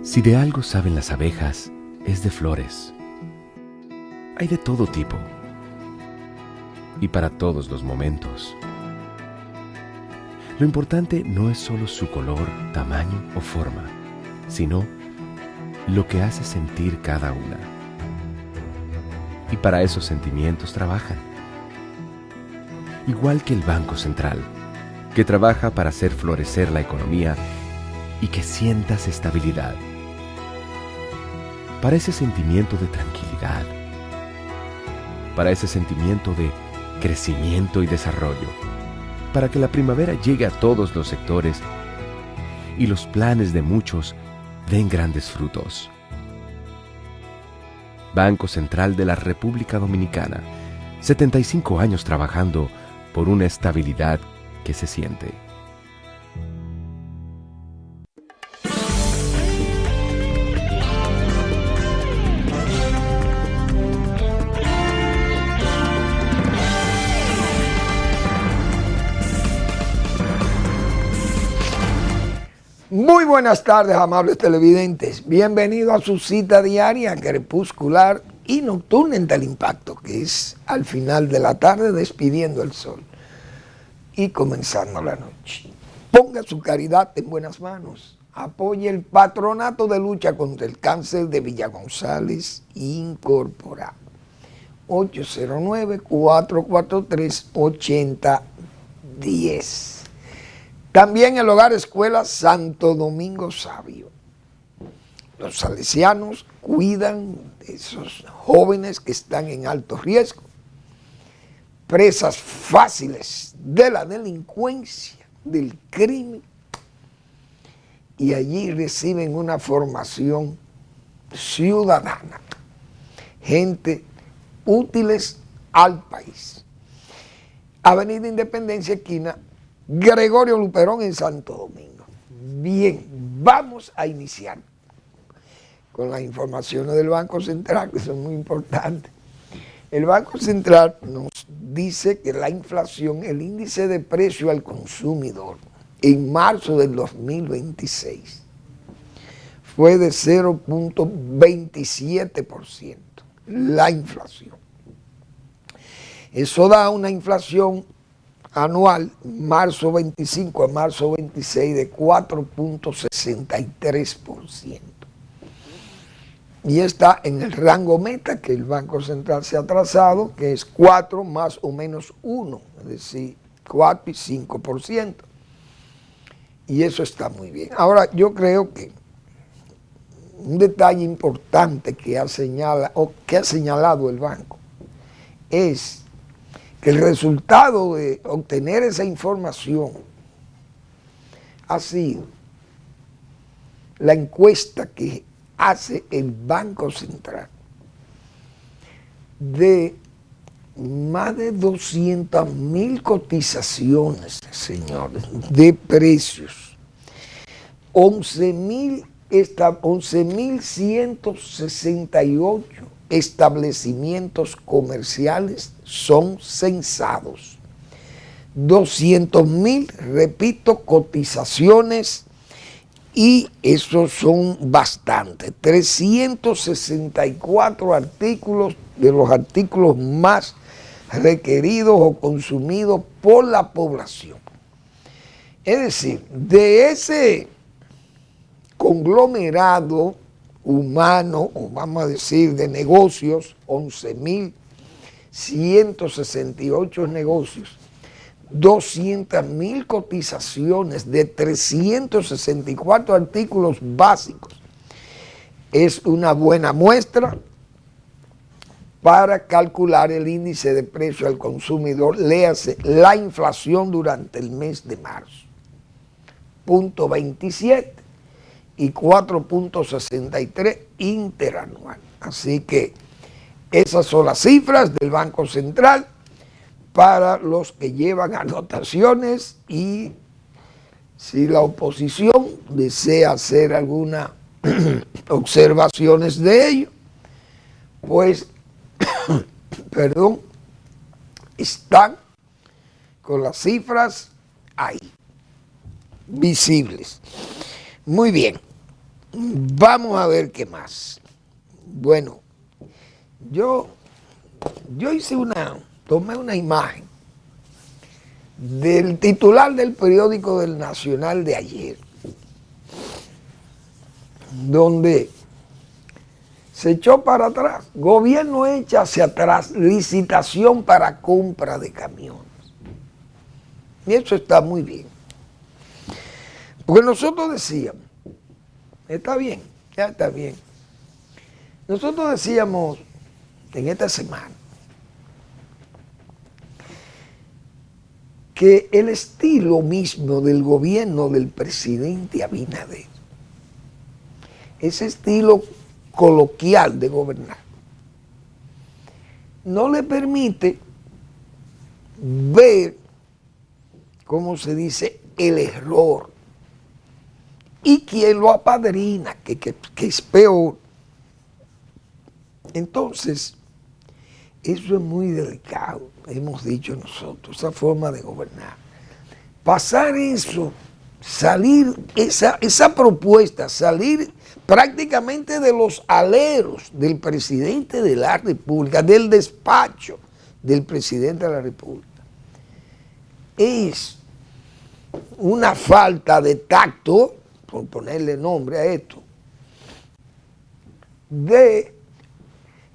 Si de algo saben las abejas, es de flores. Hay de todo tipo y para todos los momentos. Lo importante no es solo su color, tamaño o forma, sino lo que hace sentir cada una. Y para esos sentimientos trabajan. Igual que el Banco Central, que trabaja para hacer florecer la economía y que sientas estabilidad. Para ese sentimiento de tranquilidad. Para ese sentimiento de crecimiento y desarrollo. Para que la primavera llegue a todos los sectores y los planes de muchos den grandes frutos. Banco Central de la República Dominicana, 75 años trabajando por una estabilidad que se siente. Muy buenas tardes, amables televidentes. Bienvenidos a su cita diaria, crepuscular y nocturna en Teleimpacto, que es al final de la tarde despidiendo el sol y comenzando la noche. Ponga su caridad en buenas manos. Apoye el Patronato de Lucha contra el Cáncer de Villa González Incorporado. 809-443-8010. También el Hogar Escuela Santo Domingo Sabio. Los salesianos cuidan de esos jóvenes que están en alto riesgo, presas fáciles de la delincuencia, del crimen, y allí reciben una formación ciudadana, gente útiles al país. Avenida Independencia, esquina Gregorio Luperón en Santo Domingo. Bien, vamos a iniciar con las informaciones del Banco Central, que son muy importantes. El Banco Central nos dice que la inflación, el índice de precio al consumidor en marzo del 2026 fue de 0.27%, la inflación. Eso da una inflación anual, marzo 25 a marzo 26, de 4.63%. Y está en el rango meta que el Banco Central se ha trazado, que es 4 más o menos 1, es decir, 4 y 5%. Y eso está muy bien. Ahora, yo creo que un detalle importante que ha señalado el banco es que el resultado de obtener esa información ha sido la encuesta que hace el Banco Central de más de 200,000 cotizaciones, señores, de precios, 11.168 establecimientos comerciales son censados. 200,000, repito, cotizaciones, y esos son bastantes. 364 artículos, de los artículos más requeridos o consumidos por la población. Es decir, de ese conglomerado humano, o vamos a decir de negocios, 11.168 negocios, 200,000 cotizaciones de 364 artículos básicos, es una buena muestra para calcular el índice de precio al consumidor, léase la inflación durante el mes de marzo, 0.27 y 4.63 interanual. Así que esas son las cifras del Banco Central para los que llevan anotaciones, y si la oposición desea hacer algunas observaciones de ello, pues, están con las cifras ahí, visibles. Muy bien. Vamos a ver qué más. Bueno, yo tomé una imagen del titular del periódico del Nacional de ayer, donde se echó para atrás, gobierno echa hacia atrás, licitación para compra de camiones. Y eso está muy bien. Porque nosotros decíamos, está bien, ya está bien. Nosotros decíamos en esta semana que el estilo mismo del gobierno del presidente Abinader, ese estilo coloquial de gobernar, no le permite ver, ¿cómo se dice?, el error. Y quien lo apadrina, que es peor. Entonces, eso es muy delicado, hemos dicho nosotros, esa forma de gobernar. Pasar eso, salir, esa propuesta, salir prácticamente de los aleros del presidente de la República, del despacho del presidente de la República, es una falta de tacto, por ponerle nombre a esto, de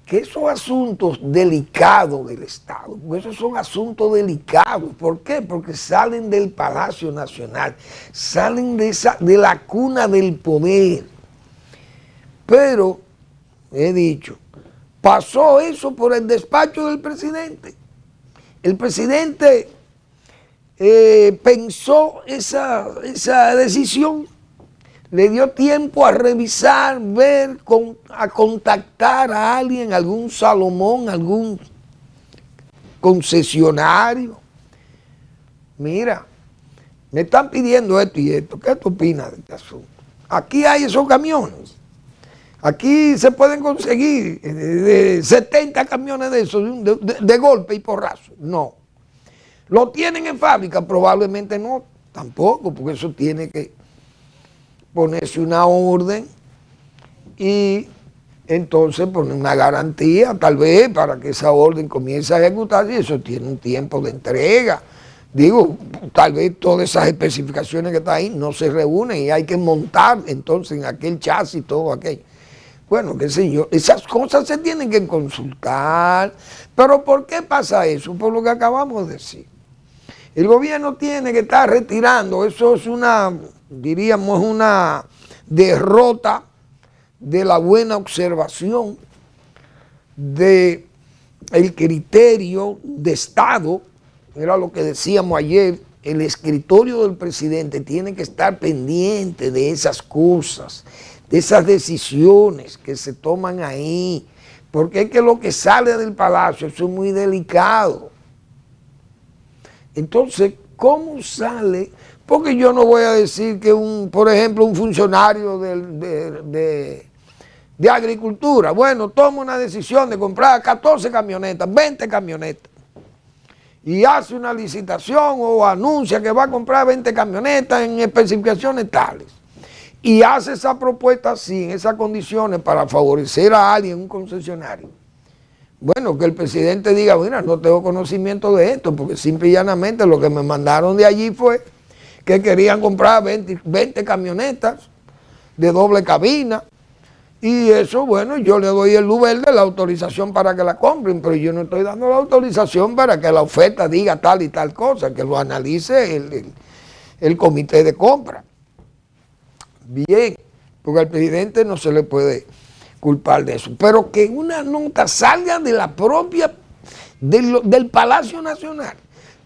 que esos asuntos delicados del Estado, porque esos son asuntos delicados. ¿Por qué? Porque salen del Palacio Nacional, salen de la cuna del poder. Pero, he dicho, pasó eso por el despacho del presidente. El presidente pensó esa decisión, le dio tiempo a revisar, ver, a contactar a alguien, algún Salomón, algún concesionario. Mira, me están pidiendo esto y esto, ¿qué tú opinas de este asunto? Aquí hay esos camiones, aquí se pueden conseguir 70 camiones de esos, de golpe y porrazo. No. ¿Lo tienen en fábrica? Probablemente no, tampoco, porque eso tiene que ponerse una orden y entonces poner una garantía, tal vez, para que esa orden comience a ejecutarse, y eso tiene un tiempo de entrega. Digo, tal vez todas esas especificaciones que están ahí no se reúnen y hay que montar entonces en aquel chasis todo aquello. Bueno, qué sé yo, esas cosas se tienen que consultar. Pero ¿por qué pasa eso? Por lo que acabamos de decir. El gobierno tiene que estar retirando, eso es diríamos, una derrota de la buena observación, de el criterio de Estado. Era lo que decíamos ayer, el escritorio del presidente tiene que estar pendiente de esas cosas, de esas decisiones que se toman ahí, porque es que lo que sale del palacio, eso es muy delicado. Entonces, ¿cómo sale? Porque yo no voy a decir que, por ejemplo, un funcionario de agricultura, bueno, toma una decisión de comprar 14 camionetas, 20 camionetas, y hace una licitación o anuncia que va a comprar 20 camionetas en especificaciones tales, y hace esa propuesta así, en esas condiciones, para favorecer a alguien, un concesionario. Bueno, que el presidente diga, mira, no tengo conocimiento de esto, porque simple y llanamente lo que me mandaron de allí fue que querían comprar 20 camionetas de doble cabina, y eso, bueno, yo le doy el luz verde, la autorización para que la compren, pero yo no estoy dando la autorización para que la oferta diga tal y tal cosa, que lo analice el comité de compra. Bien, porque al presidente no se le puede culpar de eso, pero que una nota salga de la propia, del Palacio Nacional,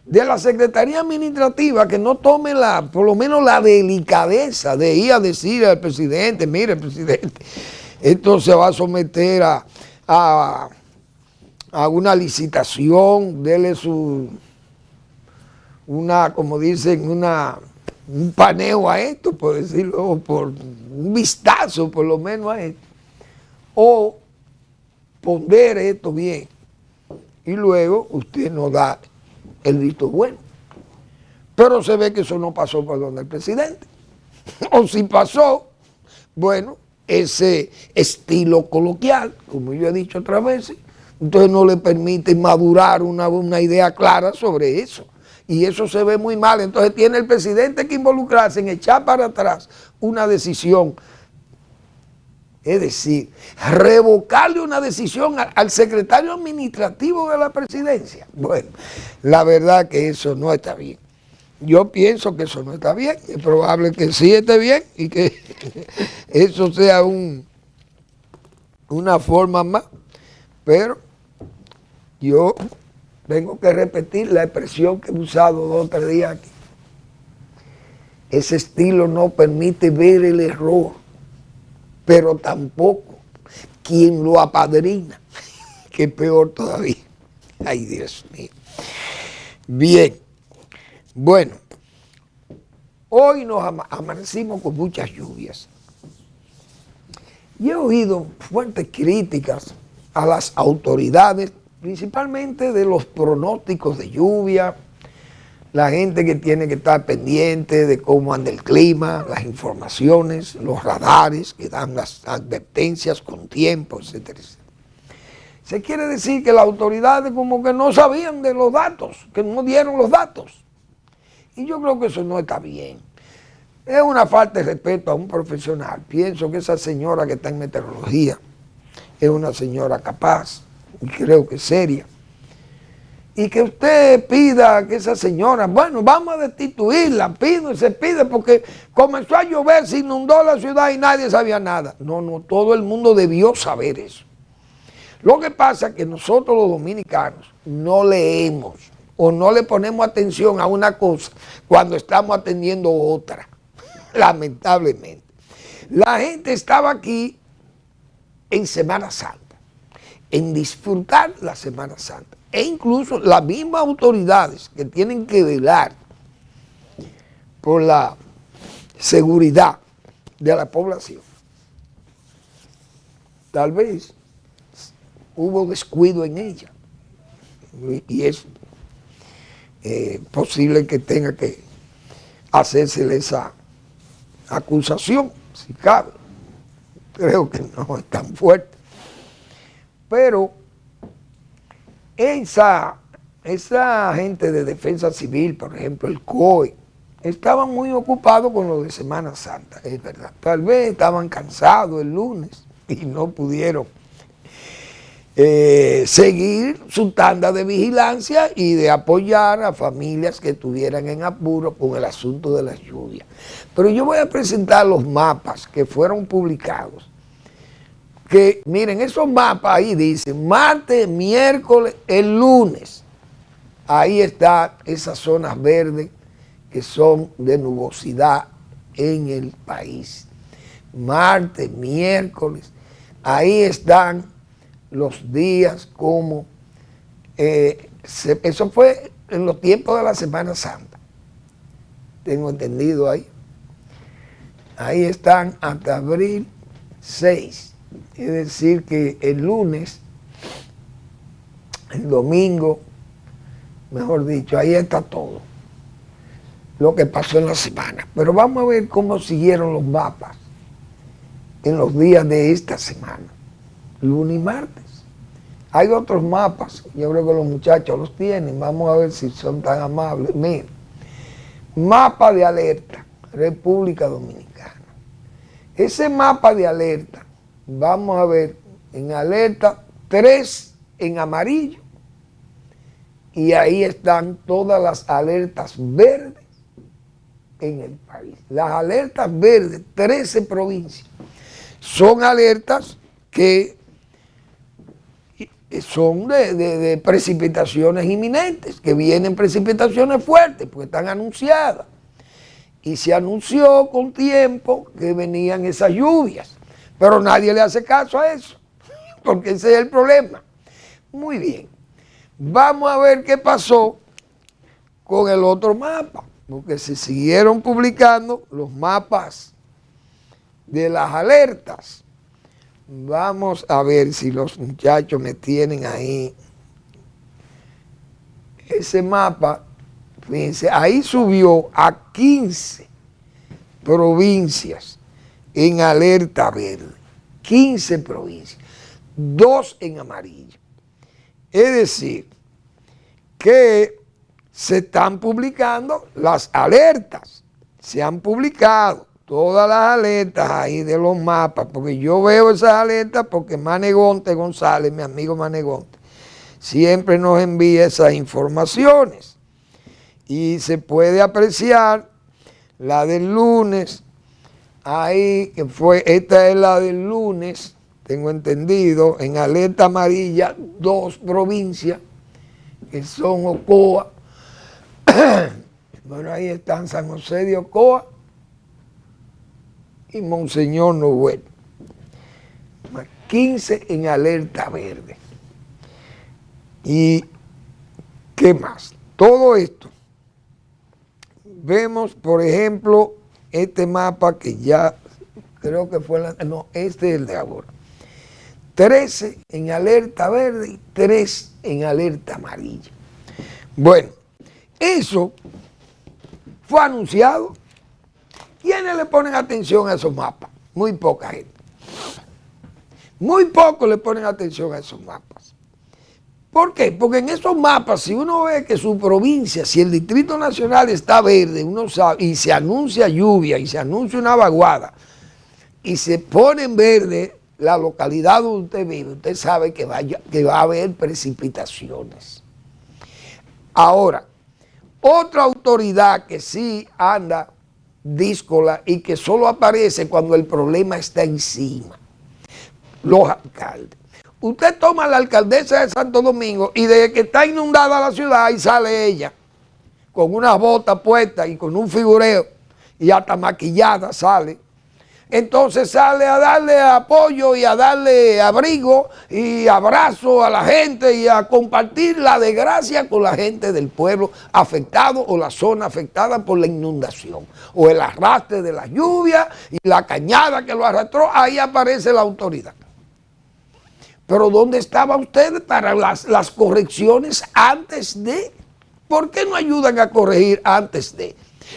de la Secretaría Administrativa, que no tome por lo menos la delicadeza de ir a decir al presidente, mire, presidente, esto se va a someter a una licitación, dele como dicen, un paneo a esto, por decirlo, por un vistazo por lo menos a esto, o pondere esto bien, y luego usted nos da el visto bueno. Pero se ve que eso no pasó por donde el presidente. O si pasó, Bueno, ese estilo coloquial, como yo he dicho otras veces, entonces no le permite madurar una idea clara sobre eso. Y eso se ve muy mal. Entonces tiene el presidente que involucrarse en echar para atrás una decisión. Es decir, revocarle una decisión al secretario administrativo de la presidencia. Bueno, la verdad que eso no está bien. Yo pienso que eso no está bien. Es probable que sí esté bien y que eso sea una forma más. Pero yo tengo que repetir la expresión que he usado 2 o 3 días aquí. Ese estilo no permite ver el error, pero tampoco quien lo apadrina, que es peor todavía. Ay, Dios mío. Bien, bueno, hoy nos amanecimos con muchas lluvias. Y he oído fuertes críticas a las autoridades, principalmente de los pronósticos de lluvia, la gente que tiene que estar pendiente de cómo anda el clima, las informaciones, los radares que dan las advertencias con tiempo, etcétera, etcétera. Se quiere decir que las autoridades como que no sabían de los datos, que no dieron los datos. Y yo creo que eso no está bien. Es una falta de respeto a un profesional. Pienso que esa señora que está en meteorología es una señora capaz, y creo que seria. Y que usted pida que esa señora, bueno, vamos a destituirla, se pide porque comenzó a llover, se inundó la ciudad y nadie sabía nada. No, todo el mundo debió saber eso. Lo que pasa es que nosotros los dominicanos no leemos o no le ponemos atención a una cosa cuando estamos atendiendo otra, lamentablemente. La gente estaba aquí en Semana Santa, en disfrutar la Semana Santa. E incluso las mismas autoridades que tienen que velar por la seguridad de la población. Tal vez hubo descuido en ella. Y es posible que tenga que hacérsele esa acusación, si cabe. Creo que no es tan fuerte. Pero esa gente de defensa civil, por ejemplo, el COE, estaban muy ocupados con lo de Semana Santa, es verdad. Tal vez estaban cansados el lunes y no pudieron seguir su tanda de vigilancia y de apoyar a familias que estuvieran en apuro con el asunto de las lluvias. Pero yo voy a presentar los mapas que fueron publicados. Que miren, esos mapas ahí dicen martes, miércoles, el lunes. Ahí están esas zonas verdes que son de nubosidad en el país. Martes, miércoles, ahí están los días como, eso fue en los tiempos de la Semana Santa. Tengo entendido ahí. Ahí están hasta abril 6. Es decir que el lunes, el domingo, mejor dicho, ahí está todo lo que pasó en la semana. Pero vamos a ver cómo siguieron los mapas en los días de esta semana, lunes y martes. Hay otros mapas, yo creo que los muchachos los tienen, vamos a ver si son tan amables. Miren, mapa de alerta, República Dominicana. Ese mapa de alerta, vamos a ver, en alerta 3 en amarillo, y ahí están todas las alertas verdes en el país. Las alertas verdes, 13 provincias, son alertas que son de precipitaciones inminentes, que vienen precipitaciones fuertes, porque están anunciadas. Y se anunció con tiempo que venían esas lluvias, pero nadie le hace caso a eso, porque ese es el problema. Muy bien, vamos a ver qué pasó con el otro mapa, porque se siguieron publicando los mapas de las alertas. Vamos a ver si los muchachos me tienen ahí ese mapa. Fíjense, ahí subió a 15 provincias en alerta verde, 15 provincias, 2 en amarillo. Es decir, que se están publicando las alertas, se han publicado todas las alertas ahí de los mapas, porque yo veo esas alertas porque Manegonte González, mi amigo Manegonte, siempre nos envía esas informaciones y se puede apreciar la del lunes, ahí que fue, esta es la del lunes, tengo entendido, en alerta amarilla, 2 provincias, que son Ocoa, bueno, ahí están San José de Ocoa y Monseñor Noel, 15 en alerta verde. ¿Y qué más? Todo esto, vemos por ejemplo este mapa que ya creo que fue, este es el de ahora, 13 en alerta verde y 3 en alerta amarilla. Bueno, eso fue anunciado. ¿Quiénes le ponen atención a esos mapas? Muy poca gente. Muy pocos le ponen atención a esos mapas. ¿Por qué? Porque en esos mapas, si uno ve que su provincia, si el Distrito Nacional está verde, uno sabe, y se anuncia lluvia, y se anuncia una vaguada, y se pone en verde la localidad donde usted vive, usted sabe que va a haber precipitaciones. Ahora, otra autoridad que sí anda díscola y que solo aparece cuando el problema está encima, los alcaldes. Usted toma a la alcaldesa de Santo Domingo y desde que está inundada la ciudad, ahí sale ella, con una bota puesta y con un figureo, y hasta maquillada sale. Entonces sale a darle apoyo y a darle abrigo y abrazo a la gente y a compartir la desgracia con la gente del pueblo afectado o la zona afectada por la inundación o el arrastre de la lluvia y la cañada que lo arrastró. Ahí aparece la autoridad. Pero ¿dónde estaba usted para las correcciones antes de? ¿Por qué no ayudan a corregir antes de?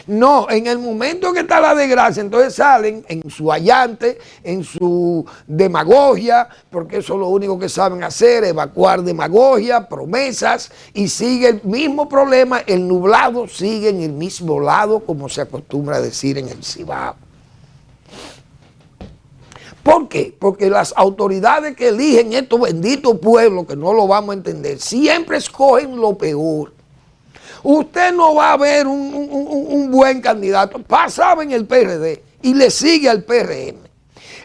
No, en el momento que está la desgracia, entonces salen en su allante, en su demagogia, porque eso es lo único que saben hacer, evacuar demagogia, promesas, y sigue el mismo problema, el nublado sigue en el mismo lado, como se acostumbra a decir en el Cibao. ¿Por qué? Porque las autoridades que eligen estos benditos pueblos, que no lo vamos a entender, siempre escogen lo peor. Usted no va a ver un buen candidato. Pasaba en el PRD y le sigue al PRM.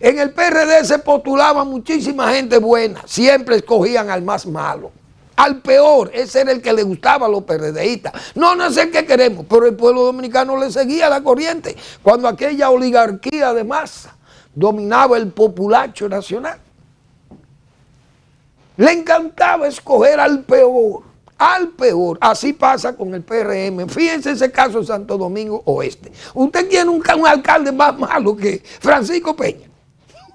En el PRD se postulaba muchísima gente buena. Siempre escogían al más malo. Al peor. Ese era el que le gustaba a los PRDistas. No sé qué queremos, pero el pueblo dominicano le seguía la corriente. Cuando aquella oligarquía de masa dominaba el populacho nacional. Le encantaba escoger al peor. Al peor, así pasa con el PRM. Fíjense ese caso de Santo Domingo Oeste. Usted tiene un alcalde más malo que Francisco Peña,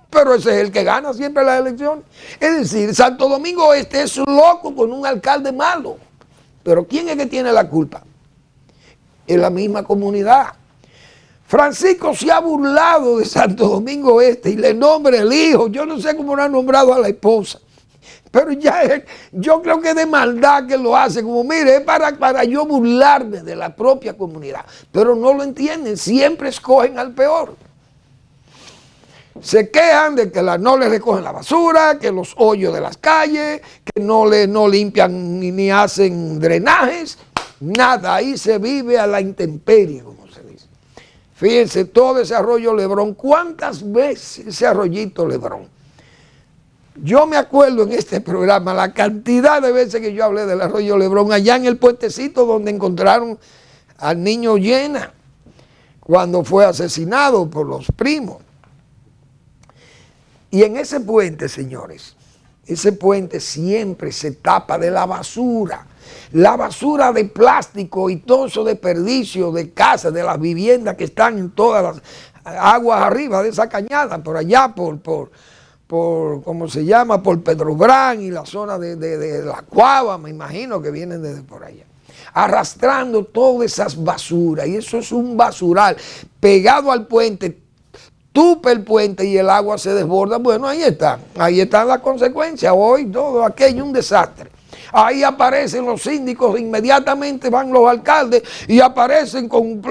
pero ese es el que gana siempre las elecciones. Es decir, Santo Domingo Oeste es loco con un alcalde malo. Pero ¿quién es que tiene la culpa? Es la misma comunidad. Francisco se ha burlado de Santo Domingo Oeste y le nombra el hijo. Yo no sé cómo lo ha nombrado a la esposa. Pero ya yo creo que es de maldad que lo hace, como mire, es para yo burlarme de la propia comunidad. Pero no lo entienden, siempre escogen al peor. Se quejan de que no le recogen la basura, que los hoyos de las calles, que no limpian ni hacen drenajes. Nada, ahí se vive a la intemperie, como se dice. Fíjense, todo ese arroyo Lebrón, ¿cuántas veces ese arroyito Lebrón? Yo me acuerdo en este programa la cantidad de veces que yo hablé del arroyo Lebrón, allá en el puentecito donde encontraron al niño Llena, cuando fue asesinado por los primos. Y en ese puente, señores, ese puente siempre se tapa de la basura de plástico y todo eso desperdicio de casas, de las viviendas que están en todas las aguas arriba de esa cañada, por allá, por ¿cómo se llama? Por Pedro Brán y la zona de la Cuava, me imagino que vienen desde por allá, arrastrando todas esas basuras, y eso es un basural pegado al puente. tupe el puente y el agua se desborda. Bueno, ahí están las consecuencias. Hoy todo aquello es un desastre. Ahí aparecen los síndicos, inmediatamente van los alcaldes y aparecen con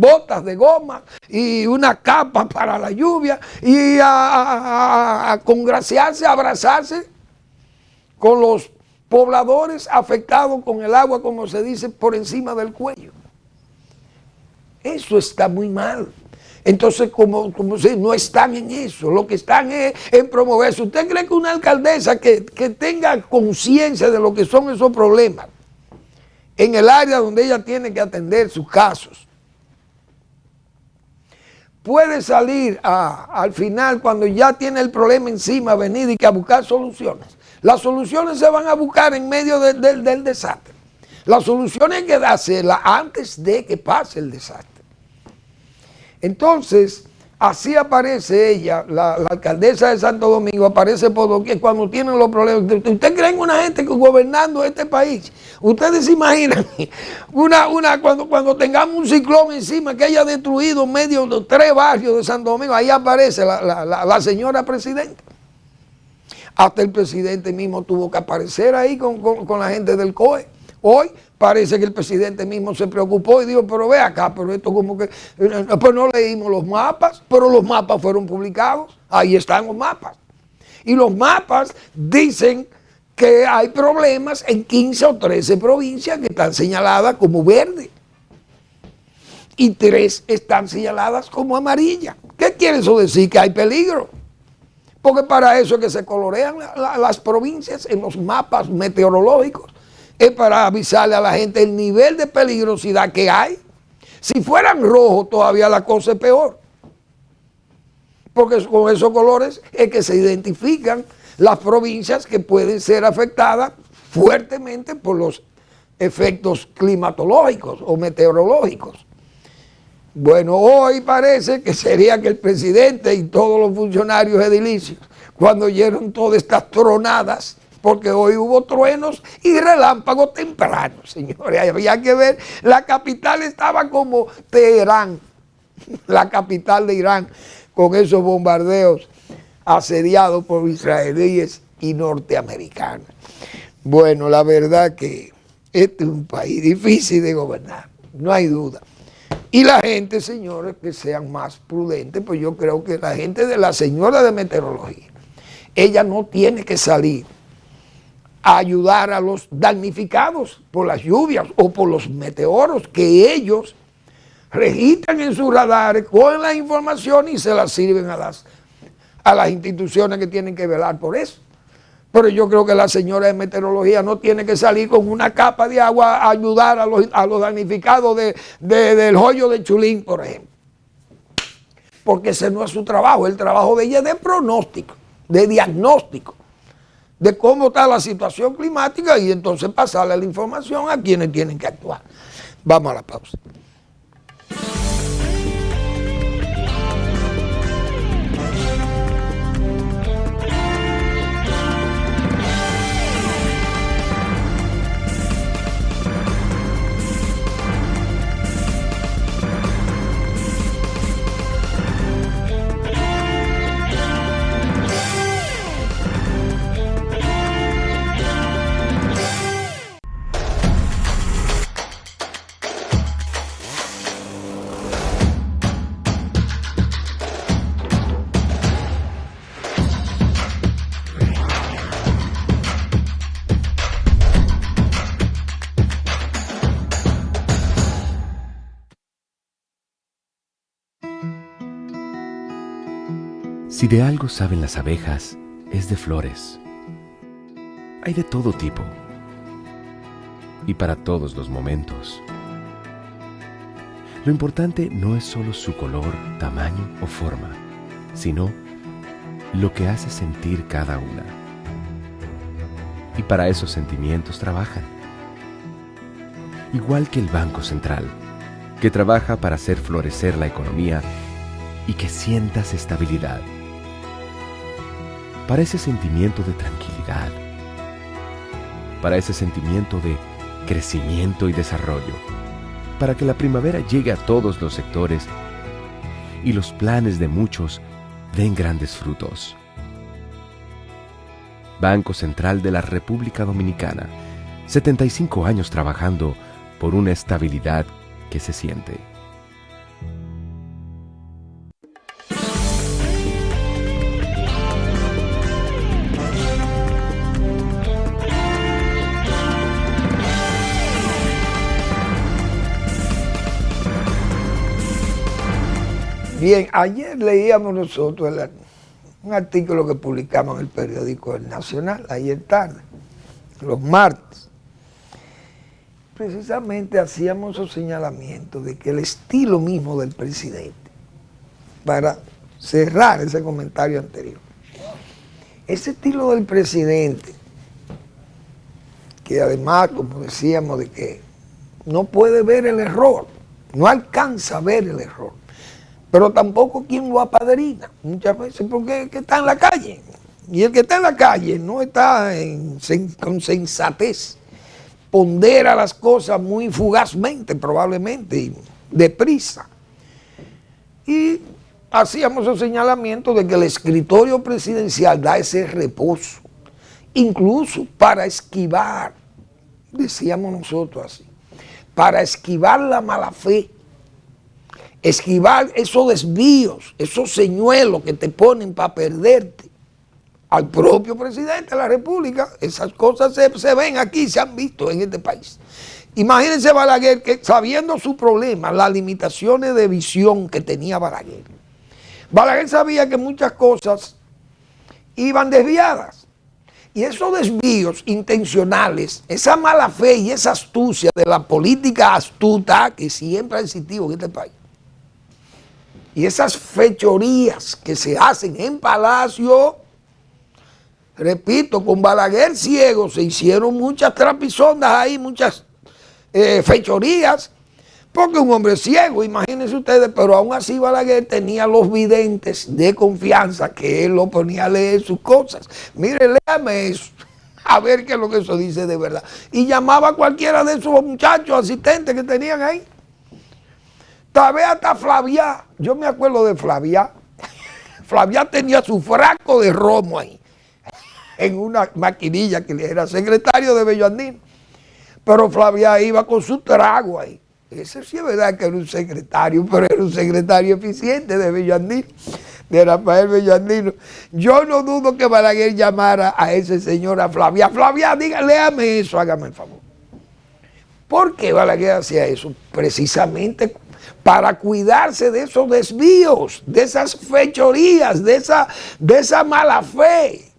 botas de goma y una capa para la lluvia y a congraciarse, a abrazarse con los pobladores afectados con el agua, como se dice, por encima del cuello. Eso está muy mal. Entonces, como si no están en eso, lo que están es en promoverse. ¿Usted cree que una alcaldesa que tenga conciencia de lo que son esos problemas en el área donde ella tiene que atender sus casos, puede salir al final, cuando ya tiene el problema encima, venir y que a buscar soluciones? Las soluciones se van a buscar en medio del desastre. Las soluciones hay que hacerlas antes de que pase el desastre. Entonces, así aparece ella, la alcaldesa de Santo Domingo, aparece por doquier cuando tienen los problemas. ¿Usted cree en una gente que gobernando este país? Ustedes se imaginan cuando tengamos un ciclón encima que haya destruido medio de 3 barrios de Santo Domingo, ahí aparece la señora presidenta. Hasta el presidente mismo tuvo que aparecer ahí con la gente del COE. Hoy parece que el presidente mismo se preocupó y dijo, pero ve acá, pero esto como que, pues no leímos los mapas, pero los mapas fueron publicados, ahí están los mapas. Y los mapas dicen que hay problemas en 15 o 13 provincias que están señaladas como verde y 3 están señaladas como amarilla. ¿Qué quiere eso decir? Que hay peligro. Porque para eso es que se colorean las provincias en los mapas meteorológicos. Es para avisarle a la gente el nivel de peligrosidad que hay. Si fueran rojos todavía la cosa es peor. Porque con esos colores es que se identifican las provincias que pueden ser afectadas fuertemente por los efectos climatológicos o meteorológicos. Bueno, hoy parece que sería que el presidente y todos los funcionarios edilicios, cuando oyeron todas estas tronadas, porque hoy hubo truenos y relámpagos temprano, señores, había que ver, la capital estaba como Teherán, la capital de Irán, con esos bombardeos asediados por israelíes y norteamericanos. Bueno, la verdad que este es un país difícil de gobernar, no hay duda. Y la gente, señores, que sean más prudentes, pues yo creo que la gente de la señora de meteorología, ella no tiene que salir a ayudar a los damnificados por las lluvias o por los meteoros que ellos registran en sus radares, cogen la información y se la sirven a las instituciones que tienen que velar por eso. Pero yo creo que la señora de meteorología no tiene que salir con una capa de agua a ayudar a los damnificados del hoyo de Chulín, por ejemplo. Porque ese no es su trabajo. El trabajo de ella es de pronóstico, de diagnóstico, de cómo está la situación climática y entonces pasarle la información a quienes tienen que actuar. Vamos a la pausa. Si de algo saben las abejas, es de flores. Hay de todo tipo y para todos los momentos. Lo importante no es solo su color, tamaño o forma, sino lo que hace sentir cada una. Y para esos sentimientos trabajan. Igual que el Banco Central, que trabaja para hacer florecer la economía y que sientas estabilidad. Para ese sentimiento de tranquilidad, para ese sentimiento de crecimiento y desarrollo, para que la primavera llegue a todos los sectores y los planes de muchos den grandes frutos. Banco Central de la República Dominicana, 75 años trabajando por una estabilidad que se siente. Bien, ayer leíamos nosotros un artículo que publicamos en el periódico El Nacional, ayer tarde, los martes. Precisamente hacíamos un señalamiento de que el estilo mismo del presidente, para cerrar ese comentario anterior, ese estilo del presidente, que además, como decíamos, de que no puede ver el error, no alcanza a ver el error, pero tampoco quien lo apadrina, muchas veces porque el que está en la calle, y el que está en la calle no está con sensatez, pondera las cosas muy fugazmente, probablemente, y deprisa. Y hacíamos el señalamiento de que el escritorio presidencial da ese reposo, incluso para esquivar, decíamos nosotros así, para esquivar la mala fe, esquivar esos desvíos, esos señuelos que te ponen para perderte al propio presidente de la República. Esas cosas se ven aquí, se han visto en este país. Imagínense Balaguer, que sabiendo su problema, las limitaciones de visión que tenía Balaguer, Balaguer sabía que muchas cosas iban desviadas. Y esos desvíos intencionales, esa mala fe y esa astucia de la política astuta que siempre ha existido en este país, y esas fechorías que se hacen en Palacio, repito, con Balaguer ciego se hicieron muchas trapisondas ahí, muchas fechorías, porque un hombre ciego, imagínense ustedes, pero aún así Balaguer tenía los videntes de confianza que él lo ponía a leer sus cosas. Mire, léame eso, a ver qué es lo que eso dice de verdad. Y llamaba a cualquiera de esos muchachos asistentes que tenían ahí. Tal vez hasta Flavia, yo me acuerdo de Flavia. Flavia tenía su frasco de romo ahí, en una maquinilla que era secretario de Bello Andino. Pero Flavia iba con su trago ahí. Ese sí es verdad que era un secretario, pero era un secretario eficiente de Bello Andino, de Rafael Bello Andino. Yo no dudo que Balaguer llamara a ese señor, a Flavia. Flavia, diga, léame eso, hágame el favor. ¿Por qué Balaguer hacía eso? Precisamente para cuidarse de esos desvíos, de esas fechorías, de esa mala fe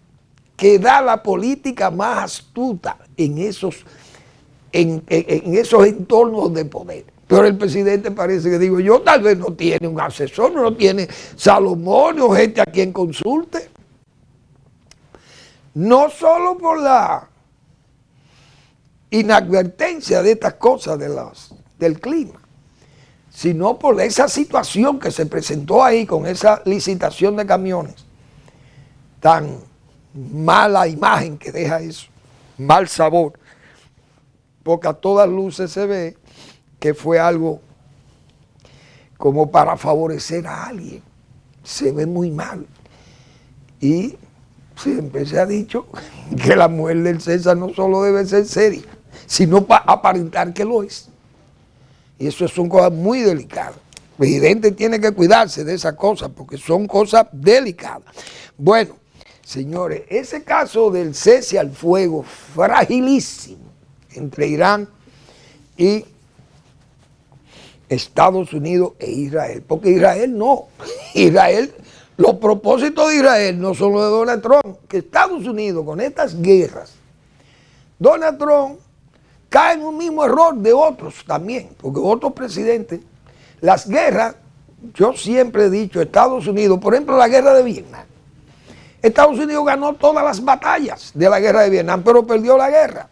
que da la política más astuta en esos entornos de poder. Pero el presidente parece que, digo yo, tal vez no tiene un asesor, no tiene Salomón o gente a quien consulte. No solo por la inadvertencia de estas cosas del clima, sino por esa situación que se presentó ahí con esa licitación de camiones, tan mala imagen que deja eso, mal sabor, porque a todas luces se ve que fue algo como para favorecer a alguien, se ve muy mal. Y siempre se ha dicho que la mujer del César no solo debe ser seria, sino para aparentar que lo es. Y eso son cosas muy delicadas. El presidente tiene que cuidarse de esas cosas porque son cosas delicadas. Bueno, señores, ese caso del cese al fuego fragilísimo entre Irán y Estados Unidos e Israel, porque Israel no, los propósitos de Israel no son los de Donald Trump, que Estados Unidos con estas guerras, Donald Trump cae en un mismo error de otros también, porque otros presidentes, las guerras, yo siempre he dicho, Estados Unidos, por ejemplo la guerra de Vietnam, Estados Unidos ganó todas las batallas de la guerra de Vietnam, pero perdió la guerra.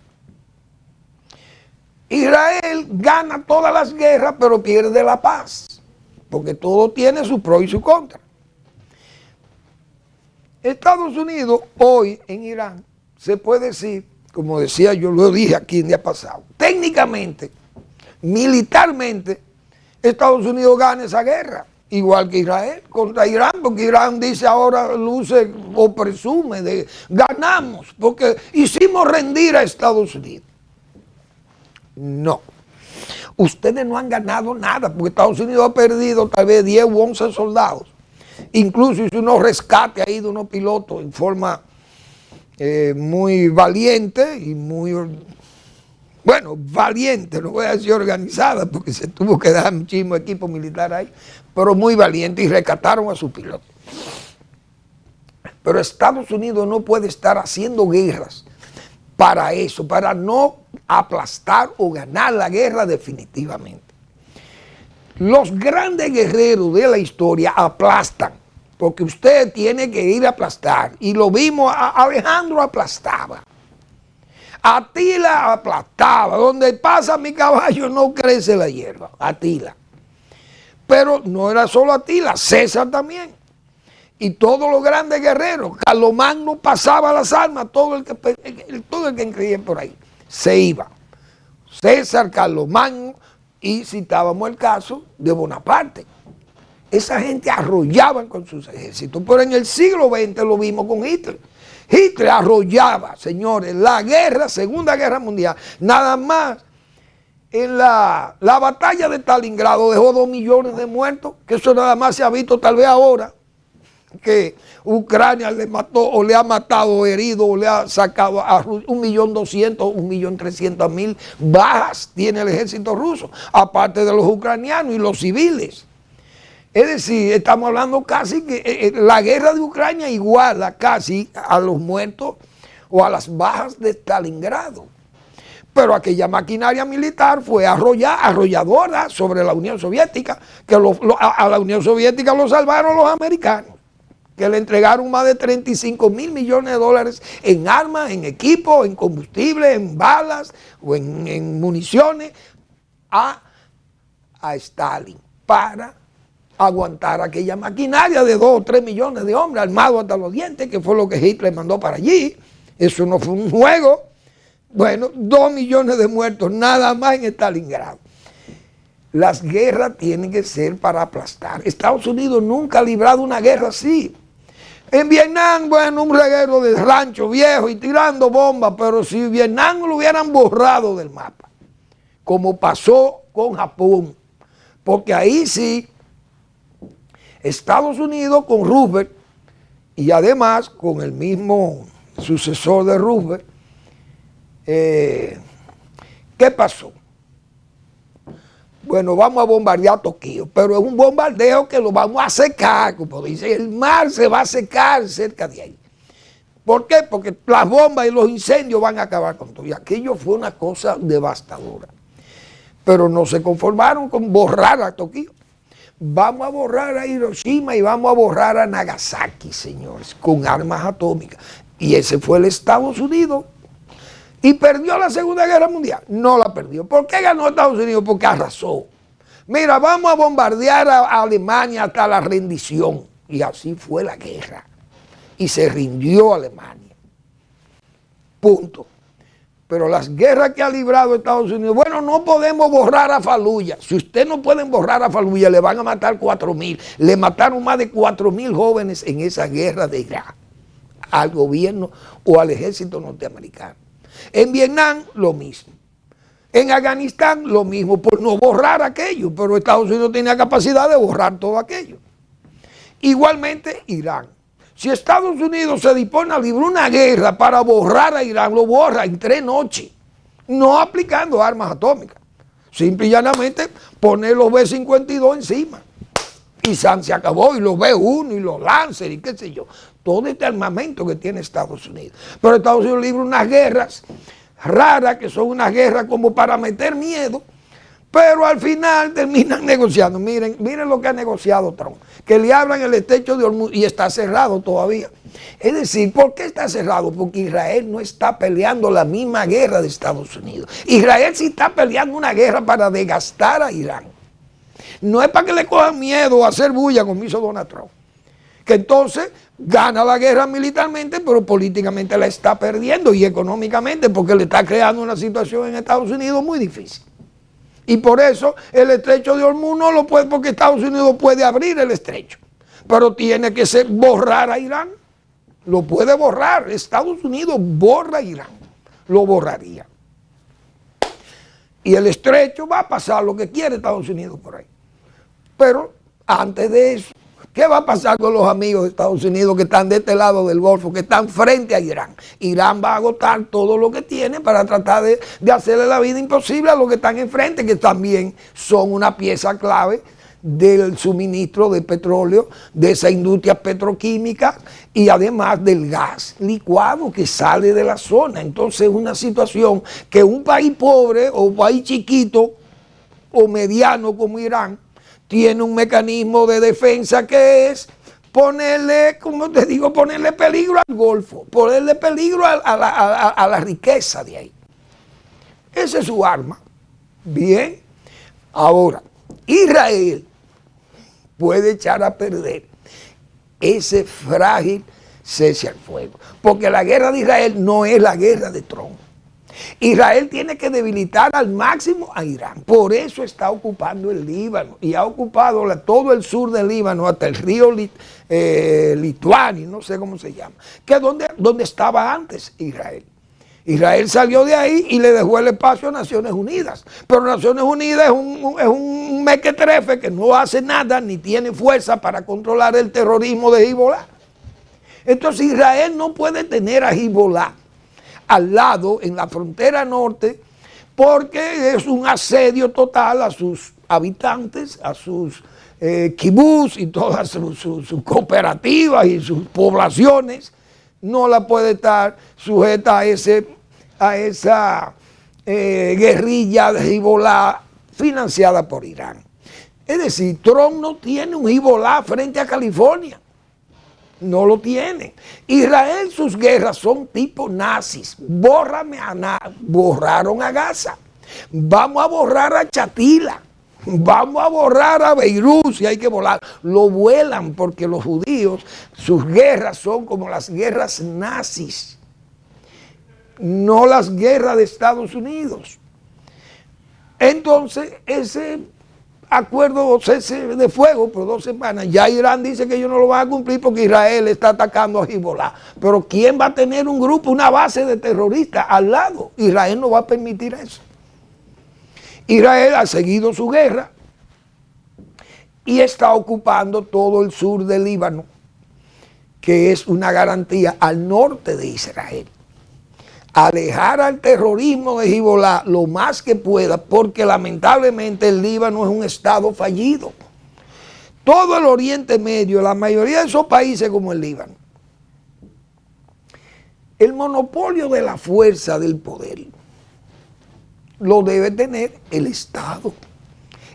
Israel gana todas las guerras, pero pierde la paz, porque todo tiene su pro y su contra. Estados Unidos hoy en Irán, se puede decir, como decía yo, lo dije aquí el día pasado, técnicamente, militarmente, Estados Unidos gana esa guerra, igual que Israel, contra Irán, porque Irán dice ahora, luce o presume de ganamos, porque hicimos rendir a Estados Unidos. No. Ustedes no han ganado nada, porque Estados Unidos ha perdido tal vez 10 u 11 soldados. Incluso hizo unos rescates ahí de unos pilotos en forma muy valiente y muy, bueno, valiente, no voy a decir organizada, porque se tuvo que dar muchísimo equipo militar ahí, pero muy valiente, y rescataron a su piloto. Pero Estados Unidos no puede estar haciendo guerras para eso, para no aplastar o ganar la guerra definitivamente. Los grandes guerreros de la historia aplastan, porque usted tiene que ir a aplastar. Y lo vimos, Alejandro aplastaba, Atila aplastaba, donde pasa mi caballo no crece la hierba, Atila. Pero no era solo Atila, César también. Y todos los grandes guerreros, Carlomagno pasaba las armas, todo el que creía por ahí, se iba. César, Carlomagno, y citábamos el caso de Bonaparte. Esa gente arrollaban con sus ejércitos, pero en el siglo XX lo vimos con Hitler. Hitler arrollaba, señores, la guerra, Segunda Guerra Mundial, nada más en la batalla de Stalingrado dejó 2 millones de muertos, que eso nada más se ha visto tal vez ahora, que Ucrania le mató o le ha matado o herido o le ha sacado a 1.200.000, 1.300.000 bajas tiene el ejército ruso, aparte de los ucranianos y los civiles. Es decir, estamos hablando casi que la guerra de Ucrania iguala casi a los muertos o a las bajas de Stalingrado. Pero aquella maquinaria militar fue arrolladora sobre la Unión Soviética, que a la Unión Soviética lo salvaron los americanos, que le entregaron más de 35.000 millones de dólares en armas, en equipo, en combustible, en balas o en municiones a Stalin para aguantar aquella maquinaria de 2 o 3 millones de hombres armados hasta los dientes, que fue lo que Hitler mandó para allí. Eso no fue un juego. Bueno, 2 millones de muertos nada más en Stalingrado. Las guerras tienen que ser para aplastar. Estados Unidos nunca ha librado una guerra así. En Vietnam, bueno, un reguero de rancho viejo y tirando bombas, pero si Vietnam lo hubieran borrado del mapa, como pasó con Japón, porque ahí sí, Estados Unidos con Roosevelt y además con el mismo sucesor de Roosevelt, ¿qué pasó? Bueno, vamos a bombardear Tokio, pero es un bombardeo que lo vamos a secar, como dice, el mar se va a secar cerca de ahí. ¿Por qué? Porque las bombas y los incendios van a acabar con todo. Y aquello fue una cosa devastadora. Pero no se conformaron con borrar a Tokio. Vamos a borrar a Hiroshima y vamos a borrar a Nagasaki, señores, con armas atómicas. Y ese fue el Estados Unidos. ¿Y perdió la Segunda Guerra Mundial? No la perdió. ¿Por qué ganó Estados Unidos? Porque arrasó. Mira, vamos a bombardear a Alemania hasta la rendición. Y así fue la guerra. Y se rindió Alemania. Punto. Pero las guerras que ha librado Estados Unidos, bueno, no podemos borrar a Fallujah. Si usted no pueden borrar a Fallujah, le van a matar 4.000. Le mataron más de 4.000 jóvenes en esa guerra de Irak al gobierno o al ejército norteamericano. En Vietnam, lo mismo. En Afganistán, lo mismo, por no borrar aquello. Pero Estados Unidos tenía capacidad de borrar todo aquello. Igualmente, Irán. Si Estados Unidos se dispone a librar una guerra para borrar a Irán, lo borra en 3 noches. No aplicando armas atómicas. Simple y llanamente poner los B-52 encima. Y se acabó, y los B-1 y los Lancer y qué sé yo. Todo este armamento que tiene Estados Unidos. Pero Estados Unidos libra unas guerras raras, que son unas guerras como para meter miedo, pero al final terminan negociando. Miren lo que ha negociado Trump, que le abran el estrecho de Hormuz y está cerrado todavía. Es decir, ¿por qué está cerrado? Porque Israel no está peleando la misma guerra de Estados Unidos. Israel sí está peleando una guerra para desgastar a Irán. No es para que le cojan miedo a hacer bulla como hizo Donald Trump, que entonces gana la guerra militarmente, pero políticamente la está perdiendo y económicamente, porque le está creando una situación en Estados Unidos muy difícil. Y por eso el estrecho de Hormuz no lo puede, porque Estados Unidos puede abrir el estrecho, pero tiene que borrar a Irán. Lo puede borrar. Estados Unidos borra a Irán. Lo borraría. Y el estrecho va a pasar lo que quiere Estados Unidos por ahí. Pero antes de eso, ¿qué va a pasar con los amigos de Estados Unidos que están de este lado del Golfo, que están frente a Irán? Irán va a agotar todo lo que tiene para tratar de hacerle la vida imposible a los que están enfrente, que también son una pieza clave del suministro de petróleo, de esa industria petroquímica y además del gas licuado que sale de la zona. Entonces es una situación que un país pobre o un país chiquito o mediano como Irán tiene un mecanismo de defensa que es ponerle, como te digo, ponerle peligro al Golfo, ponerle peligro a la riqueza de ahí. Esa es su arma. Bien, ahora, Israel puede echar a perder ese frágil cese al fuego, porque la guerra de Israel no es la guerra de Trump. Israel tiene que debilitar al máximo a Irán, por eso está ocupando el Líbano y ha ocupado todo el sur del Líbano hasta el río Lituani, no sé cómo se llama, que es donde estaba antes Israel. Israel salió de ahí y le dejó el espacio a Naciones Unidas, pero Naciones Unidas es un mequetrefe que no hace nada ni tiene fuerza para controlar el terrorismo de Hezbollah. Entonces Israel no puede tener a Hezbollah al lado, en la frontera norte, porque es un asedio total a sus habitantes, a sus kibutz y todas sus cooperativas y sus poblaciones. No la puede estar sujeta a esa guerrilla de Hezbollah financiada por Irán. Es decir, Trump no tiene un Hezbollah frente a California. No lo tiene. Israel, sus guerras son tipo nazis. Borraron a Gaza. Vamos a borrar a Chatila. Vamos a borrar a Beirut si hay que volar. Lo vuelan porque los judíos, sus guerras son como las guerras nazis, no las guerras de Estados Unidos. Entonces, ese acuerdo cese de fuego por 2 semanas, ya Irán dice que ellos no lo van a cumplir porque Israel está atacando a Hezbollah. Pero ¿quién va a tener un grupo, una base de terroristas al lado? Israel no va a permitir eso. Israel ha seguido su guerra y está ocupando todo el sur del Líbano, que es una garantía al norte de Israel. Alejar al terrorismo de Hezbollah lo más que pueda, porque lamentablemente el Líbano es un estado fallido. Todo el Oriente Medio, la mayoría de esos países como el Líbano, el monopolio de la fuerza del poder lo debe tener el Estado.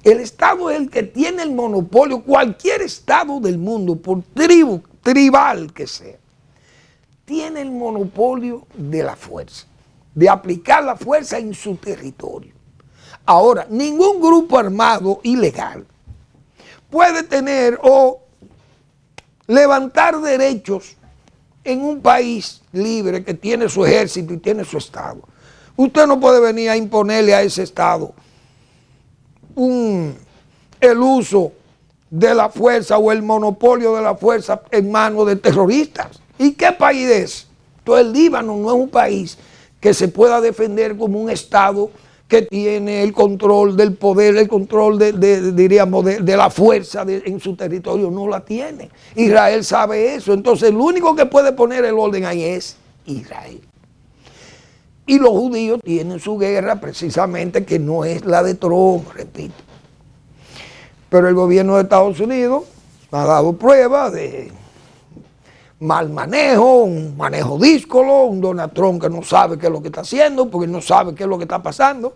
El Estado es el que tiene el monopolio, cualquier Estado del mundo, por tribal que sea, tiene el monopolio de la fuerza, de aplicar la fuerza en su territorio. Ahora, ningún grupo armado ilegal puede tener o levantar derechos en un país libre que tiene su ejército y tiene su Estado. Usted no puede venir a imponerle a ese Estado el uso de la fuerza o el monopolio de la fuerza en manos de terroristas. ¿Y qué país es? Entonces el Líbano no es un país que se pueda defender como un Estado que tiene el control del poder, el control de la fuerza en su territorio. No la tiene. Israel sabe eso. Entonces el único que puede poner el orden ahí es Israel. Y los judíos tienen su guerra precisamente, que no es la de Trump, repito. Pero el gobierno de Estados Unidos ha dado pruebas de mal manejo, un manejo díscolo, un Donald Trump que no sabe qué es lo que está haciendo, porque no sabe qué es lo que está pasando,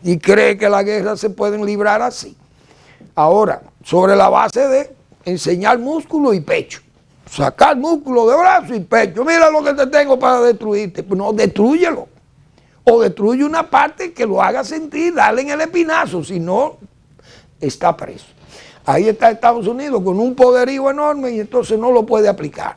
y cree que la guerra se pueden librar así. Ahora, sobre la base de enseñar músculo y pecho. Sacar músculo de brazo y pecho. Mira lo que te tengo para destruirte. Pues no, destrúyelo. O destruye una parte que lo haga sentir, dale en el espinazo, si no, está preso. Ahí está Estados Unidos con un poderío enorme y entonces no lo puede aplicar.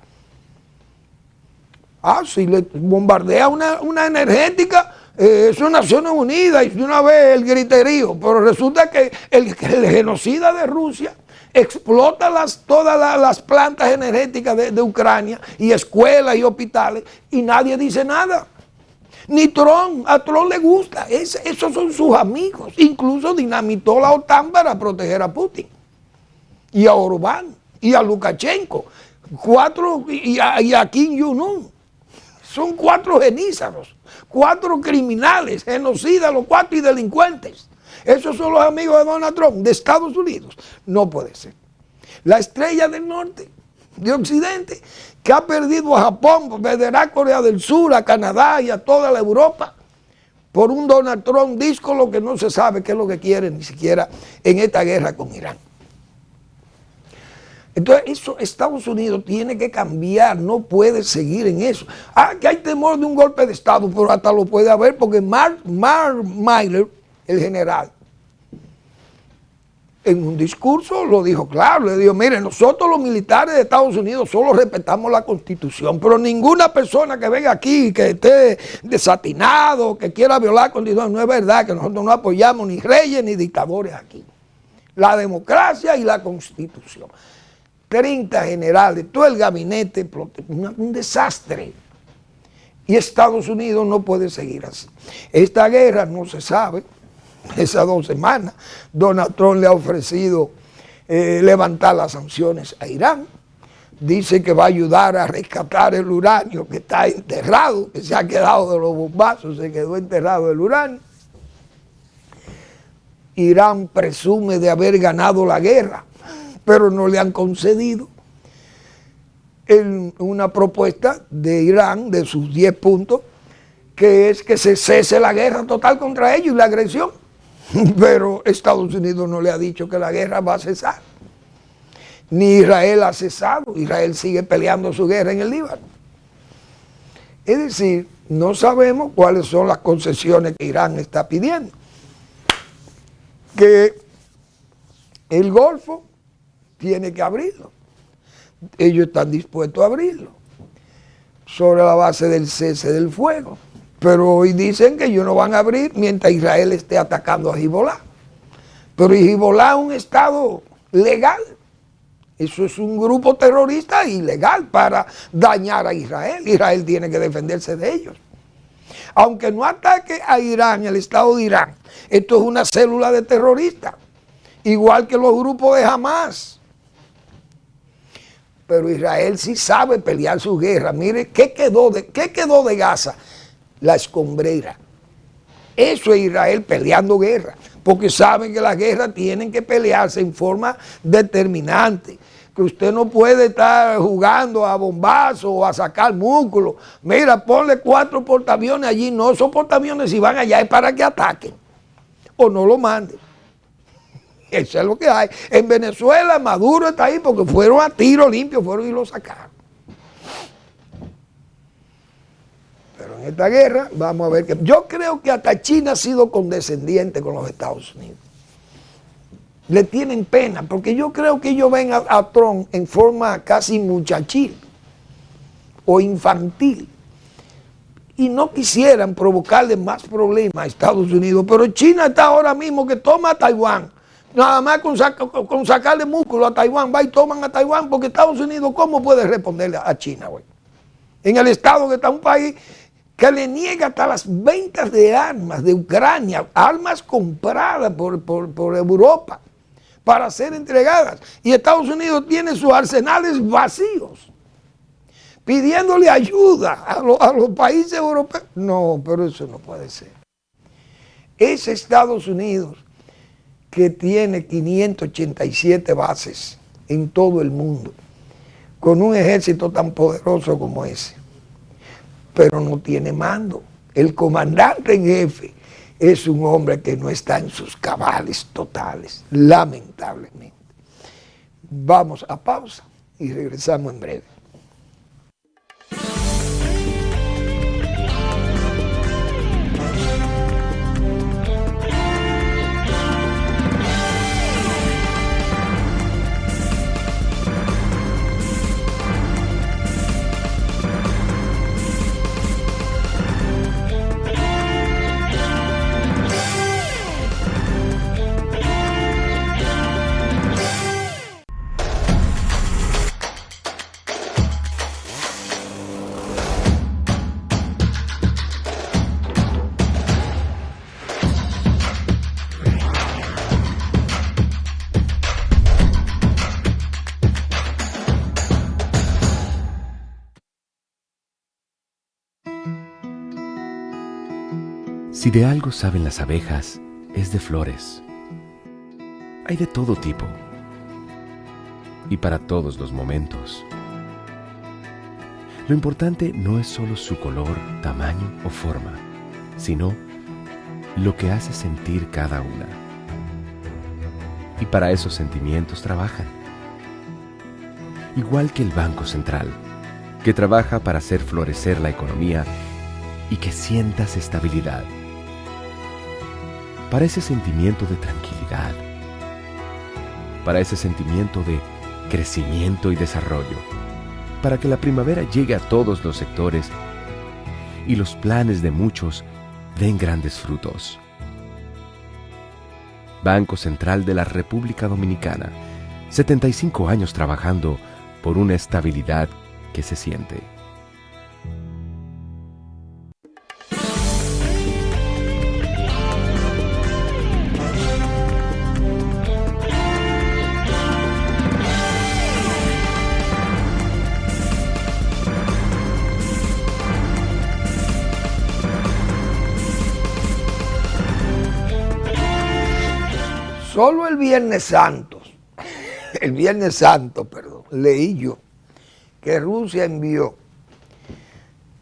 Si le bombardea una energética, Eso Naciones Unidas y de una vez el griterío, pero resulta que el genocida de Rusia explota todas las plantas energéticas de Ucrania y escuelas y hospitales y nadie dice nada. Ni Trump, a Trump le gusta, esos son sus amigos, incluso dinamitó la OTAN para proteger a Putin y a Orbán y a Lukashenko, y a Kim Jong-un. Son 4 genízaros, 4 criminales, genocidas, los 4 y delincuentes. Esos son los amigos de Donald Trump, de Estados Unidos. No puede ser. La estrella del norte, de Occidente, que ha perdido a Japón, perderá a Corea del Sur, a Canadá y a toda la Europa, por un Donald Trump díscolo que no se sabe qué es lo que quiere ni siquiera en esta guerra con Irán. Entonces, eso Estados Unidos tiene que cambiar, no puede seguir en eso. Que hay temor de un golpe de Estado, pero hasta lo puede haber porque Mark Milley, el general, en un discurso lo dijo claro, le dijo, miren, nosotros los militares de Estados Unidos solo respetamos la Constitución, pero ninguna persona que venga aquí, que esté desatinado, que quiera violar la Constitución, no es verdad que nosotros no apoyamos ni reyes ni dictadores aquí. La democracia y la Constitución. 30 generales, todo el gabinete, un desastre. Y Estados Unidos no puede seguir así. Esta guerra no se sabe. Esas 2 semanas, Donald Trump le ha ofrecido levantar las sanciones a Irán. Dice que va a ayudar a rescatar el uranio que está enterrado, que se ha quedado de los bombazos, se quedó enterrado el uranio. Irán presume de haber ganado la guerra, pero no le han concedido una propuesta de Irán, de sus 10 puntos, que es que se cese la guerra total contra ellos y la agresión. Pero Estados Unidos no le ha dicho que la guerra va a cesar. Ni Israel ha cesado. Israel sigue peleando su guerra en el Líbano. Es decir, no sabemos cuáles son las concesiones que Irán está pidiendo. Que el Golfo tiene que abrirlo. Ellos están dispuestos a abrirlo sobre la base del cese del fuego. Pero hoy dicen que ellos no van a abrir mientras Israel esté atacando a Hezbollah. Pero Hezbollah es un estado legal. Eso es un grupo terrorista ilegal para dañar a Israel. Israel tiene que defenderse de ellos. Aunque no ataque a Irán, el estado de Irán, esto es una célula de terroristas. Igual que los grupos de Hamas. Pero Israel sí sabe pelear su guerra. Mire, ¿qué quedó de Gaza? La escombrera. Eso es Israel peleando guerra, porque saben que las guerras tienen que pelearse en forma determinante, que usted no puede estar jugando a bombazo o a sacar músculo. Mira, ponle 4 portaaviones allí, no, esos portaaviones si van allá es para que ataquen, o no lo manden. Eso es lo que hay. En Venezuela Maduro está ahí porque fueron a tiro limpio, fueron y lo sacaron. Pero en esta guerra vamos a ver que... Yo creo que hasta China ha sido condescendiente con los Estados Unidos. Le tienen pena, porque yo creo que ellos ven a Trump en forma casi muchachil o infantil. Y no quisieran provocarle más problemas a Estados Unidos. Pero China está ahora mismo que toma a Taiwán. Nada más con sacarle músculo a Taiwán, va y toman a Taiwán, porque Estados Unidos, ¿cómo puede responderle a China, güey? En el estado que está un país que le niega hasta las ventas de armas de Ucrania, armas compradas por Europa para ser entregadas. Y Estados Unidos tiene sus arsenales vacíos, pidiéndole ayuda a los países europeos. No, pero eso no puede ser. Es Estados Unidos que tiene 587 bases en todo el mundo, con un ejército tan poderoso como ese, pero no tiene mando. El comandante en jefe es un hombre que no está en sus cabales totales, lamentablemente. Vamos a pausa y regresamos en breve. Si de algo saben las abejas, es de flores. Hay de todo tipo y para todos los momentos. Lo importante no es solo su color, tamaño o forma, sino lo que hace sentir cada una. Y para esos sentimientos trabajan. Igual que el Banco Central, que trabaja para hacer florecer la economía y que sientas estabilidad. Para ese sentimiento de tranquilidad, para ese sentimiento de crecimiento y desarrollo, para que la primavera llegue a todos los sectores y los planes de muchos den grandes frutos. Banco Central de la República Dominicana, 75 años trabajando por una estabilidad que se siente. Solo el Viernes Santo, leí yo que Rusia envió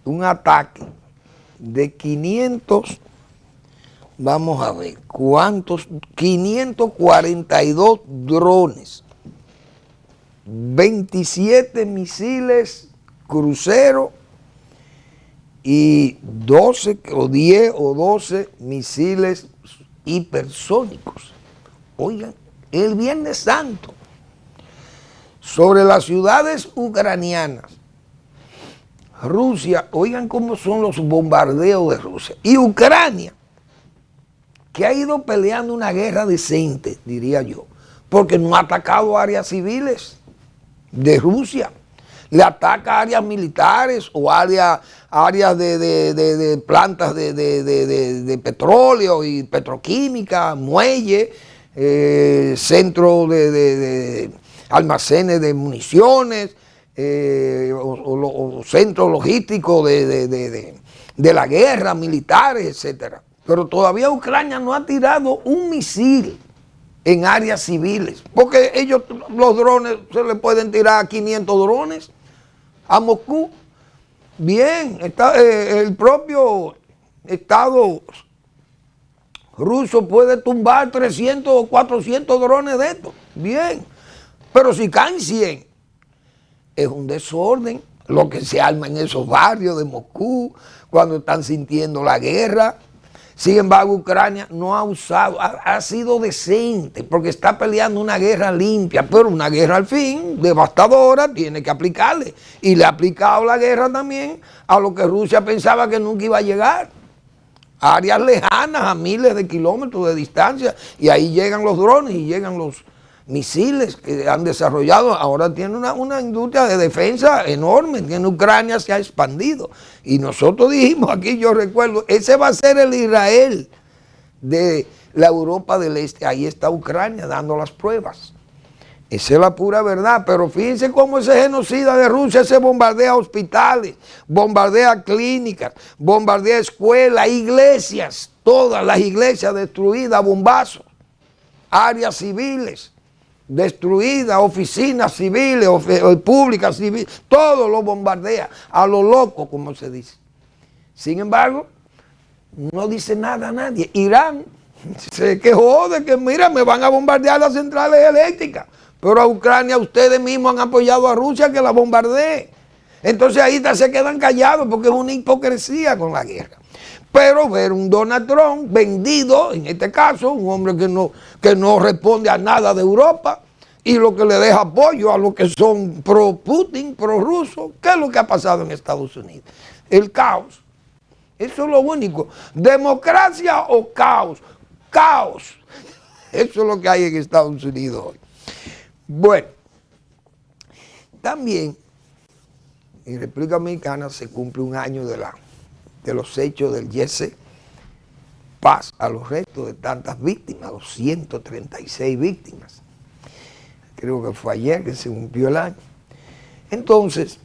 un ataque de 500, vamos a ver, ¿cuántos? 542 drones, 27 misiles cruceros y 12 o 10 o 12 misiles hipersónicos. Oigan, el Viernes Santo, sobre las ciudades ucranianas, Rusia, oigan cómo son los bombardeos de Rusia, y Ucrania, que ha ido peleando una guerra decente, diría yo, porque no ha atacado áreas civiles de Rusia, le ataca áreas militares o áreas de plantas de petróleo y petroquímica, muelles, centro de almacenes de municiones, o centros logísticos de la guerra, militares, etcétera. Pero todavía Ucrania no ha tirado un misil en áreas civiles, porque ellos, los drones, se le pueden tirar 500 drones a Moscú. Bien, el propio Estado ruso puede tumbar 300 o 400 drones de estos. Bien, pero si caen 100, es un desorden lo que se arma en esos barrios de Moscú cuando están sintiendo la guerra. Sin embargo, Ucrania no ha usado, ha sido decente porque está peleando una guerra limpia, pero una guerra al fin, devastadora, tiene que aplicarle. Y le ha aplicado la guerra también a lo que Rusia pensaba que nunca iba a llegar. A áreas lejanas, a miles de kilómetros de distancia, y ahí llegan los drones y llegan los misiles que han desarrollado. Ahora tiene una industria de defensa enorme, que en Ucrania se ha expandido. Y nosotros dijimos aquí, yo recuerdo, ese va a ser el Israel de la Europa del Este. Ahí está Ucrania dando las pruebas. Esa es la pura verdad, pero fíjense cómo ese genocida de Rusia se bombardea hospitales, bombardea clínicas, bombardea escuelas, iglesias, todas las iglesias destruidas a bombazos, áreas civiles destruidas, oficinas civiles, públicas civiles, todo lo bombardea, a lo loco, como se dice. Sin embargo, no dice nada a nadie. Irán se quejó de que, mira, me van a bombardear las centrales eléctricas. Pero a Ucrania ustedes mismos han apoyado a Rusia que la bombardee. Entonces ahí se quedan callados porque es una hipocresía con la guerra. Pero ver un Donald Trump vendido, en este caso, un hombre que no responde a nada de Europa y lo que le deja apoyo a los que son pro Putin, pro ruso, ¿qué es lo que ha pasado en Estados Unidos? El caos. Eso es lo único. ¿Democracia o caos? Caos. Eso es lo que hay en Estados Unidos hoy. Bueno, también en República Dominicana se cumple un año de los hechos del Yese Paz a los restos de tantas víctimas, 236 víctimas. Creo que fue ayer que se cumplió el año. Entonces,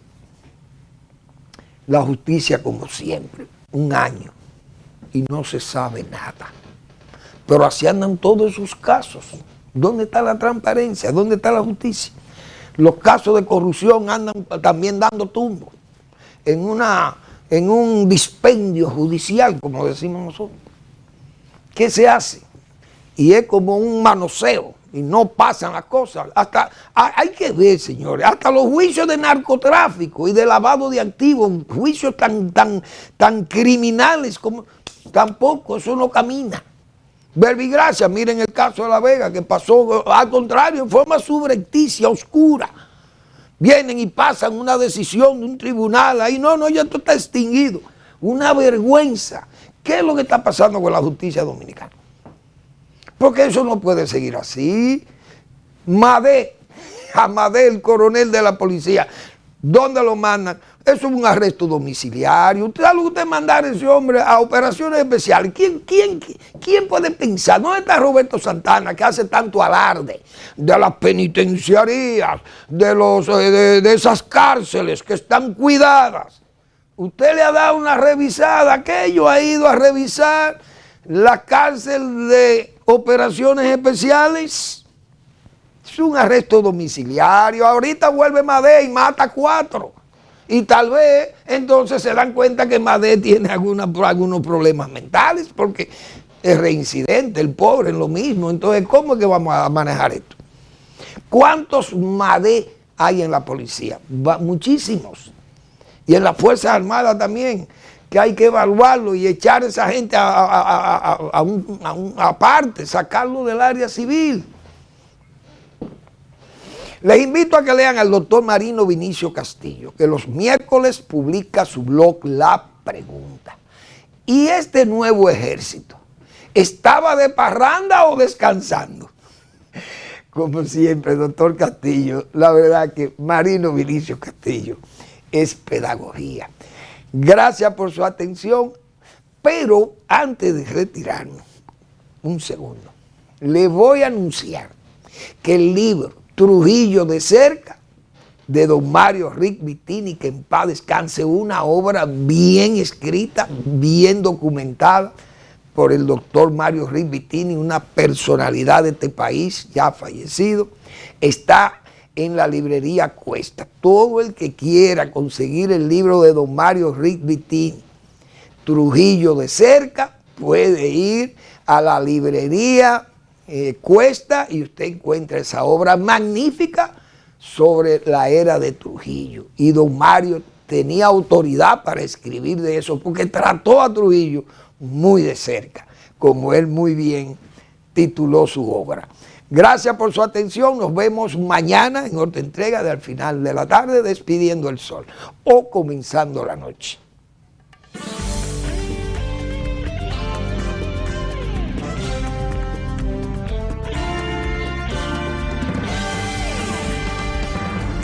la justicia, como siempre, un año y no se sabe nada. Pero así andan todos esos casos. ¿Dónde está la transparencia? ¿Dónde está la justicia? Los casos de corrupción andan también dando tumbos en un dispendio judicial, como decimos nosotros. ¿Qué se hace? Y es como un manoseo y no pasan las cosas. Hasta hay que ver, señores, hasta los juicios de narcotráfico y de lavado de activos, juicios tan criminales como tampoco, eso no camina. Verbigracia, miren el caso de La Vega, que pasó al contrario, en forma subrepticia, oscura. Vienen y pasan una decisión de un tribunal, ahí no, ya esto está extinguido. Una vergüenza. ¿Qué es lo que está pasando con la justicia dominicana? Porque eso no puede seguir así. Amadé, el coronel de la policía, ¿dónde lo mandan? Eso es un arresto domiciliario. Usted sabe lo que usted mandar a ese hombre a operaciones especiales. ¿Quién puede pensar? ¿Dónde está Roberto Santana, que hace tanto alarde de las penitenciarías, de esas cárceles que están cuidadas? Usted le ha dado una revisada, aquello ha ido a revisar la cárcel de operaciones especiales. Es un arresto domiciliario. Ahorita vuelve Madé y mata 4. Y tal vez entonces se dan cuenta que Madé tiene algunos problemas mentales porque es reincidente, el pobre es lo mismo. Entonces, ¿cómo es que vamos a manejar esto? ¿Cuántos Madé hay en la policía? Muchísimos. Y en las Fuerzas Armadas también, que hay que evaluarlo y echar a esa gente aparte, sacarlo del área civil. Les invito a que lean al doctor Marino Vinicio Castillo, que los miércoles publica su blog La Pregunta. ¿Y este nuevo ejército estaba de parranda o descansando? Como siempre, doctor Castillo, la verdad que Marino Vinicio Castillo es pedagogía. Gracias por su atención, pero antes de retirarnos, un segundo, le voy a anunciar que el libro Trujillo de cerca, de don Mario Rick Vittini, que en paz descanse, una obra bien escrita, bien documentada por el doctor Mario Rick Vittini, una personalidad de este país ya fallecido, está en la librería Cuesta. Todo el que quiera conseguir el libro de don Mario Rick Vittini, Trujillo de cerca, puede ir a la librería Cuesta y usted encuentra esa obra magnífica sobre la era de Trujillo. Y don Mario tenía autoridad para escribir de eso porque trató a Trujillo muy de cerca, como él muy bien tituló su obra. Gracias por su atención. Nos vemos mañana en otra entrega de Al Final de la Tarde, Despidiendo el Sol o Comenzando la Noche.